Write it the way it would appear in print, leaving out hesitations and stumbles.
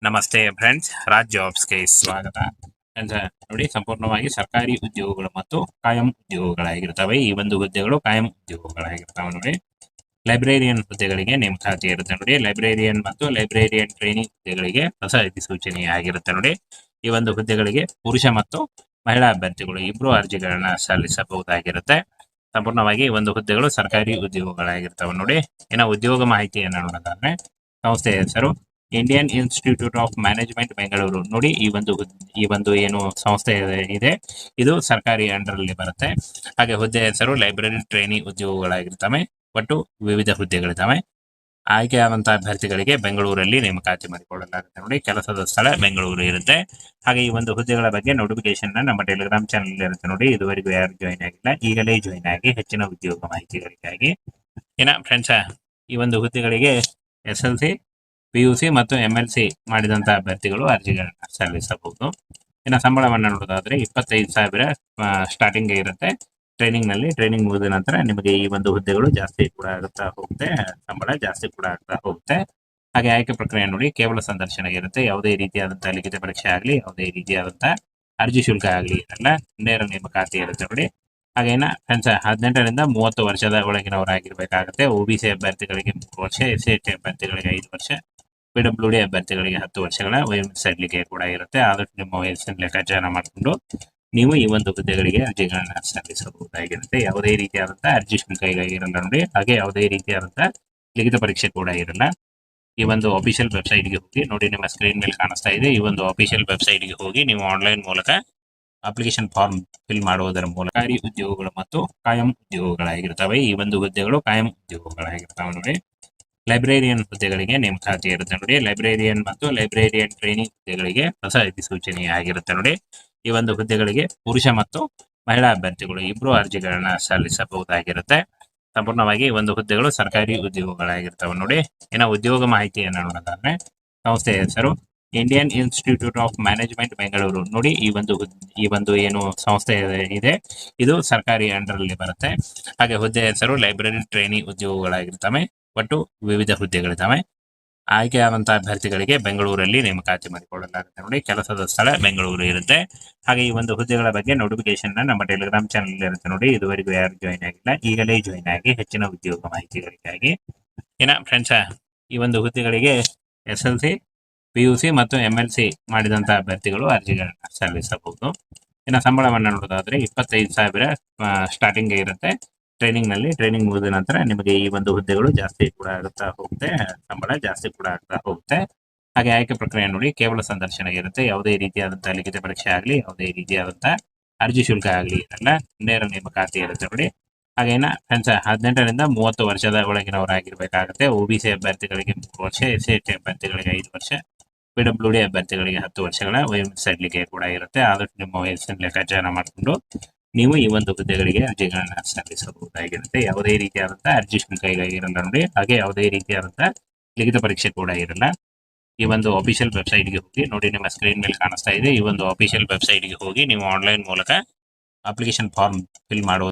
ನಮಸ್ತೆ ಫ್ರೆಂಡ್ಸ್, ರಾಜ್ ಜಾಬ್ಸ್ಗೆ ಸ್ವಾಗತ. ಫ್ರೆಂಡ್ಸ್, ನೋಡಿ, ಸಂಪೂರ್ಣವಾಗಿ ಸರ್ಕಾರಿ ಉದ್ಯೋಗಗಳು ಮತ್ತು ಕಾಯಂ ಉದ್ಯೋಗಗಳಾಗಿರ್ತವೆ. ಈ ಒಂದು ಹುದ್ದೆಗಳು ಕಾಯಂ ಉದ್ಯೋಗಗಳಾಗಿರ್ತವೆ. ನೋಡಿ, ಲೈಬ್ರೇರಿಯನ್ ಹುದ್ದೆಗಳಿಗೆ ನೇಮಕಾತಿ ಇರುತ್ತೆ. ನೋಡಿ, ಲೈಬ್ರೇರಿಯನ್ ಮತ್ತು ಲೈಬ್ರೇರಿಯನ್ ಟ್ರೈನಿಂಗ್ ಹುದ್ದೆಗಳಿಗೆ ಹೊಸ ಅಧಿಸೂಚನೆಯಾಗಿರುತ್ತೆ. ನೋಡಿ, ಈ ಒಂದು ಹುದ್ದೆಗಳಿಗೆ ಪುರುಷ ಮತ್ತು ಮಹಿಳಾ ಅಭ್ಯರ್ಥಿಗಳು ಇಬ್ಬರು ಅರ್ಜಿಗಳನ್ನ ಸಲ್ಲಿಸಬಹುದಾಗಿರುತ್ತೆ. ಸಂಪೂರ್ಣವಾಗಿ ಈ ಒಂದು ಹುದ್ದೆಗಳು ಸರ್ಕಾರಿ ಉದ್ಯೋಗಗಳಾಗಿರ್ತವೆ. ನೋಡಿ, ಇನ್ನು ಉದ್ಯೋಗ ಮಾಹಿತಿಯನ್ನು ನೋಡೋದಾದ್ರೆ, ಸಂಸ್ಥೆಯ ಹೆಸರು Indian institute of management Bengaluru. ನೋಡಿ, ಈ ಒಂದು ಏನು ಸಂಸ್ಥೆ ಇದೆ, ಇದು ಸರ್ಕಾರಿ ಅಂಡರ್ ಅಲ್ಲಿ ಬರುತ್ತೆ. ಹಾಗೆ ಹುದ್ದೆ ಹೆಸರು ಲೈಬ್ರರಿ ಟ್ರೈನಿಂಗ್ ಉದ್ಯೋಗಗಳಾಗಿರ್ತವೆ. ಒಟ್ಟು ವಿವಿಧ ಹುದ್ದೆಗಳಿದ್ದಾವೆ. ಆಯ್ಕೆಯಾದಂತಹ ಅಭ್ಯರ್ಥಿಗಳಿಗೆ ಬೆಂಗಳೂರಲ್ಲಿ ನೇಮಕಾತಿ ಮಾಡಿಕೊಳ್ಳಲಾಗುತ್ತೆ. ನೋಡಿ, ಕೆಲಸದ ಸ್ಥಳ ಬೆಂಗಳೂರು ಇರುತ್ತೆ. ಹಾಗೆ ಈ ಒಂದು ಹುದ್ದೆಗಳ ಬಗ್ಗೆ ನೋಟಿಫಿಕೇಶನ್ ನಮ್ಮ ಟೆಲಿಗ್ರಾಮ್ ಚಾನಲ್ ಇರುತ್ತೆ. ನೋಡಿ, ಇದುವರೆಗೂ ಯಾರು ಜಾಯಿನ್ ಆಗಿಲ್ಲ, ಈಗಲೇ ಜಾಯಿನ್ ಆಗಿ ಹೆಚ್ಚಿನ ಉದ್ಯೋಗ ಮಾಹಿತಿಗಳಿಗಾಗಿ. ಏನ ಫ್ರೆಂಡ್ಸ್, ಈ ಒಂದು ಹುದ್ದೆಗಳಿಗೆ SLC, PUC ಮತ್ತು MLC ಮಾಡಿದಂತಹ ಅಭ್ಯರ್ಥಿಗಳು ಅರ್ಜಿಗಳನ್ನ ಸಲ್ಲಿಸಬಹುದು. ಇನ್ನು ಸಂಬಳವನ್ನು ನೋಡೋದಾದ್ರೆ 25,000 ಸ್ಟಾರ್ಟಿಂಗ್ ಇರುತ್ತೆ. ಟ್ರೈನಿಂಗ್ ಮುಗಿದ ನಂತರ ನಿಮಗೆ ಈ ಒಂದು ಹುದ್ದೆಗಳು ಜಾಸ್ತಿ ಕೂಡ ಆಗುತ್ತಾ ಹೋಗುತ್ತೆ, ಸಂಬಳ ಜಾಸ್ತಿ ಕೂಡ ಆಗ್ತಾ ಹೋಗುತ್ತೆ. ಹಾಗೆ ಆಯ್ಕೆ ಪ್ರಕ್ರಿಯೆ ನೋಡಿ, ಕೇವಲ ಸಂದರ್ಶನ ಇರುತ್ತೆ. ಯಾವುದೇ ರೀತಿಯಾದಂತಹ ಲಿಖಿತ ಪರೀಕ್ಷೆ ಆಗಲಿ, ಯಾವುದೇ ರೀತಿಯಾದಂತಹ ಅರ್ಜಿ ಶುಲ್ಕ ಆಗಲಿ ಇರಲ್ಲ. ನೇರ ನೇಮಕಾತಿ ಇರುತ್ತೆ. ನೋಡಿ, ಹಾಗೇನ ಫ್ರೆಂಡ್ಸ್, 18ರಿಂದ 30 ವರ್ಷದ ಒಳಗಿನವರಾಗಿರ್ಬೇಕಾಗುತ್ತೆ. OBC ಅಭ್ಯರ್ಥಿಗಳಿಗೆ 3 ವರ್ಷ, SC ಅಭ್ಯರ್ಥಿಗಳಿಗೆ 5 ವರ್ಷ, PWD ಅಭ್ಯರ್ಥಿಗಳಿಗೆ 10 ವರ್ಷಗಳ ವಯೋಮಿತಿ ಕೂಡ ಇರುತ್ತೆ. ಆದಷ್ಟು ನಿಮ್ಮ ವಯಸ್ಸನ್ನು ಲೆಕ್ಕಾಚಾರ ಮಾಡಿಕೊಂಡು ನೀವು ಈ ಒಂದು ಹುದ್ದೆಗಳಿಗೆ ಅರ್ಜಿಗಳನ್ನ ಸಲ್ಲಿಸಬಹುದಾಗಿರುತ್ತೆ. ಯಾವುದೇ ರೀತಿಯಾದಂತಹ ಅರ್ಜಿ ಶುಲ್ಕ ಇರಲ್ಲ. ನೋಡಿ, ಹಾಗೆ ಯಾವುದೇ ರೀತಿಯಾದಂತಹ ಲಿಖಿತ ಪರೀಕ್ಷೆ ಕೂಡ ಇರಲ್ಲ. ಈ ಒಂದು ಅಫಿಷಿಯಲ್ ವೆಬ್ಸೈಟ್ಗೆ ಹೋಗಿ ನೋಡಿ, ನಿಮ್ಮ ಸ್ಕ್ರೀನ್ ಮೇಲೆ ಕಾಣಿಸ್ತಾ ಇದೆ. ಈ ಒಂದು ಅಫಿಷಿಯಲ್ ವೆಬ್ಸೈಟ್ಗೆ ಹೋಗಿ ನೀವು ಆನ್ಲೈನ್ ಮೂಲಕ ಅಪ್ಲಿಕೇಶನ್ ಫಾರ್ಮ್ ಫಿಲ್ ಮಾಡುವುದರ ಮೂಲಕ ಸರ್ಕಾರಿ ಉದ್ಯೋಗಗಳು ಮತ್ತು ಕಾಯಂ ಉದ್ಯೋಗಗಳಾಗಿರ್ತವೆ. ಈ ಒಂದು ಹುದ್ದೆಗಳು ಕಾಯಂ ಉದ್ಯೋಗಗಳಾಗಿರ್ತವೆ. ನೋಡಿ, ಲೈಬ್ರೇರಿಯನ್ ಹುದ್ದೆಗಳಿಗೆ ನೇಮಕಾತಿ ಇರುತ್ತೆ. ನೋಡಿ, ಲೈಬ್ರೇರಿಯನ್ ಮತ್ತು ಲೈಬ್ರೇರಿಯನ್ ಟ್ರೈನಿಂಗ್ ಹುದ್ದೆಗಳಿಗೆ ಹೊಸ ಅಧಿಸೂಚನೆಯಾಗಿರುತ್ತೆ. ನೋಡಿ, ಈ ಒಂದು ಹುದ್ದೆಗಳಿಗೆ ಪುರುಷ ಮತ್ತು ಮಹಿಳಾ ಅಭ್ಯರ್ಥಿಗಳು ಇಬ್ಬರು ಅರ್ಜಿಗಳನ್ನ ಸಲ್ಲಿಸಬಹುದಾಗಿರುತ್ತೆ. ಸಂಪೂರ್ಣವಾಗಿ ಈ ಒಂದು ಹುದ್ದೆಗಳು ಸರ್ಕಾರಿ ಉದ್ಯೋಗಗಳಾಗಿರ್ತವೆ. ನೋಡಿ, ಇನ್ನು ಉದ್ಯೋಗ ಮಾಹಿತಿಯನ್ನು ನೋಡೋದಾದ್ರೆ, ಸಂಸ್ಥೆಯ ಹೆಸರು Indian institute of management Bengaluru. ನೋಡಿ, ಈ ಒಂದು ಏನು ಸಂಸ್ಥೆ ಇದೆ, ಇದು ಸರ್ಕಾರಿ ಅಂಡರ್ ಅಲ್ಲಿ ಬರುತ್ತೆ. ಹಾಗೆ ಹುದ್ದೆ ಹೆಸರು ಲೈಬ್ರರಿ ಟ್ರೈನಿಂಗ್ ಉದ್ಯೋಗಗಳಾಗಿರ್ತವೆ. ಒಟ್ಟು ವಿವಿಧ ಹುದ್ದೆಗಳಿದ್ದಾವೆ. ಆಯ್ಕೆಯಾದಂತಹ ಅಭ್ಯರ್ಥಿಗಳಿಗೆ ಬೆಂಗಳೂರಲ್ಲಿ ನೇಮಕಾತಿ ಮಾಡಿಕೊಳ್ಳಲಾಗುತ್ತೆ. ನೋಡಿ, ಕೆಲಸದ ಸ್ಥಳ ಬೆಂಗಳೂರು ಇರುತ್ತೆ. ಹಾಗೆ ಈ ಒಂದು ಹುದ್ದೆಗಳ ಬಗ್ಗೆ ನೋಟಿಫಿಕೇಶನ್ ನಮ್ಮ ಟೆಲಿಗ್ರಾಮ್ ಚಾನಲ್ ಇರುತ್ತೆ. ನೋಡಿ, ಇದುವರೆಗೂ ಯಾರು ಜಾಯಿನ್ ಆಗಿಲ್ಲ, ಈಗಲೇ ಜಾಯಿನ್ ಆಗಿ ಹೆಚ್ಚಿನ ಉದ್ಯೋಗ ಮಾಹಿತಿಗಳಿಗಾಗಿ. ಏನ ಫ್ರೆಂಡ್ಸ್, ಈ ಒಂದು ಹುದ್ದೆಗಳಿಗೆ SLC, PUC ಮತ್ತು MLC ಮಾಡಿದಂತಹ ಅಭ್ಯರ್ಥಿಗಳು ಅರ್ಜಿಗಳನ್ನ ಸಲ್ಲಿಸಬಹುದು. ಇನ್ನು ಸಂಬಳವನ್ನು ನೋಡೋದಾದ್ರೆ 25,000 ಸ್ಟಾರ್ಟಿಂಗ್ ಇರುತ್ತೆ. ಟ್ರೈನಿಂಗ್ ಮುಗಿದ ನಂತರ ನಿಮಗೆ ಈ ಒಂದು ಹುದ್ದೆಗಳು ಜಾಸ್ತಿ ಕೂಡ ಆಗುತ್ತಾ ಹೋಗುತ್ತೆ, ಸಂಬಳ ಜಾಸ್ತಿ ಕೂಡ ಆಗ್ತಾ ಹೋಗುತ್ತೆ. ಹಾಗೆ ಆಯ್ಕೆ ಪ್ರಕ್ರಿಯೆ ನೋಡಿ, ಕೇವಲ ಸಂದರ್ಶನ ಇರುತ್ತೆ. ಯಾವುದೇ ರೀತಿಯಾದಂತಹ ಲಿಖಿತ ಪರೀಕ್ಷೆ ಆಗಲಿ, ಯಾವುದೇ ರೀತಿಯಾದಂತಹ ಅರ್ಜಿ ಶುಲ್ಕ ಆಗಲಿ ಇರಲ್ಲ. ನೇರ ನೇಮಕಾತಿ ಇರುತ್ತೆ. ನೋಡಿ, ಹಾಗೇನ ಫ್ರೆಂಡ್ಸ್, 18ರಿಂದ 30 ವರ್ಷದ ಒಳಗಿನವರಾಗಿರ್ಬೇಕಾಗುತ್ತೆ. OBC ಅಭ್ಯರ್ಥಿಗಳಿಗೆ 3 ವರ್ಷ, SC ಅಭ್ಯರ್ಥಿಗಳಿಗೆ 5 ವರ್ಷ, PWD ಅಭ್ಯರ್ಥಿಗಳಿಗೆ 10 ವರ್ಷಗಳ ವಯೋಮಿತಿ ಕೂಡ ಇರುತ್ತೆ. ಆದಷ್ಟು ನಿಮ್ಮ ವಯಸ್ಸನ್ನು ಲೆಕ್ಕಾಚಾರ ಮಾಡಿಕೊಂಡು ನೀವು ಈ ಒಂದು ಹುದ್ದೆಗಳಿಗೆ ಅರ್ಜಿಗಳನ್ನ ಸಲ್ಲಿಸಬಹುದಾಗಿರುತ್ತೆ. ಯಾವುದೇ ರೀತಿಯಾದಂತಹ ಅರ್ಜಿ ಶುಲ್ಕ ಇರಲ್ಲ. ನೋಡಿ, ಹಾಗೆ ಯಾವುದೇ ರೀತಿಯಾದಂತಹ ಲಿಖಿತ ಪರೀಕ್ಷೆ ಕೂಡ ಇರಲ್ಲ. ಈ ಒಂದು ಅಫಿಷಿಯಲ್ ವೆಬ್ಸೈಟ್ಗೆ ಹೋಗಿ ನೋಡಿ, ನಿಮ್ಮ ಸ್ಕ್ರೀನ್ ಮೇಲೆ ಕಾಣಿಸ್ತಾ ಇದೆ. ಈ ಒಂದು ಅಫಿಷಿಯಲ್ ವೆಬ್ಸೈಟ್ಗೆ ಹೋಗಿ ನೀವು ಆನ್ಲೈನ್ ಮೂಲಕ ಅಪ್ಲಿಕೇಶನ್ ಫಾರ್ಮ್ ಫಿಲ್ ಮಾಡುವ